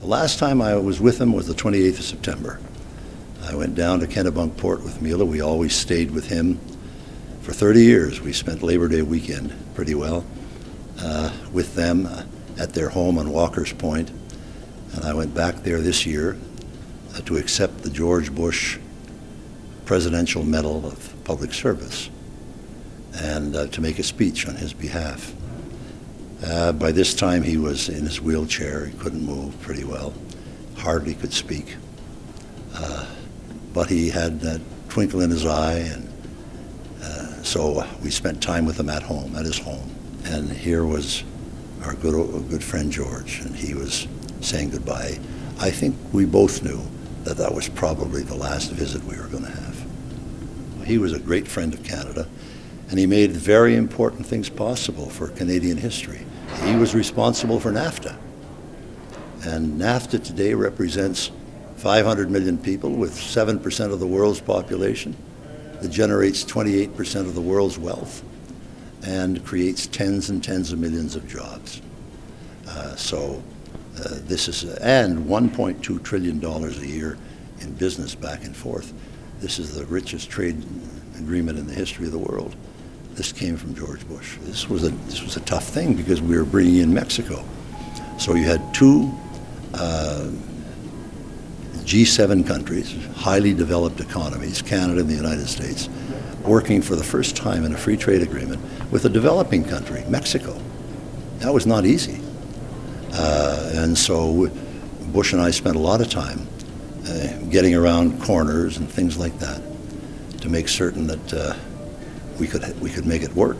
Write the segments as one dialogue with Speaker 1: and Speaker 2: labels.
Speaker 1: last time I was with him was the 28th of September. I went down to Kennebunkport with Mila. We always stayed with him. For 30 years, we spent Labor Day weekend pretty well with them at their home on Walker's Point. And I went back there this year to accept the George Bush Presidential Medal of Public Service and to make a speech on his behalf. By this time, he was in his wheelchair. He couldn't move pretty well, hardly could speak. But he had that twinkle in his eye, and so we spent time with him at home, at his home. And here was our good friend George, and he was saying goodbye. I think we both knew that that was probably the last visit we were going to have. He was a great friend of Canada, and he made very important things possible for Canadian history. He was responsible for NAFTA. And NAFTA today represents 500 million people with 7% of the world's population. It generates 28% of the world's wealth and creates tens and tens of millions of jobs. This is, and $1.2 trillion a year in business back and forth. This is the richest trade agreement in the history of the world. This came from George Bush. This was a tough thing because we were bringing in Mexico. So you had two G7 countries, highly developed economies, Canada and the United States, working for the first time in a free trade agreement with a developing country, Mexico. That was not easy. And so Bush and I spent a lot of time getting around corners and things like that to make certain that we could make it work.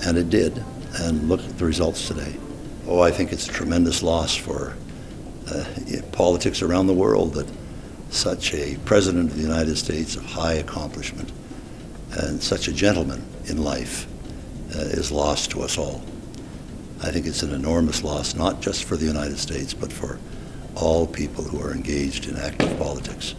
Speaker 1: And it did. And look at the results today. Oh, I think it's a tremendous loss for politics around the world that such a president of the United States of high accomplishment and such a gentleman in life is lost to us all. I think it's an enormous loss, not just for the United States, but for all people who are engaged in active politics.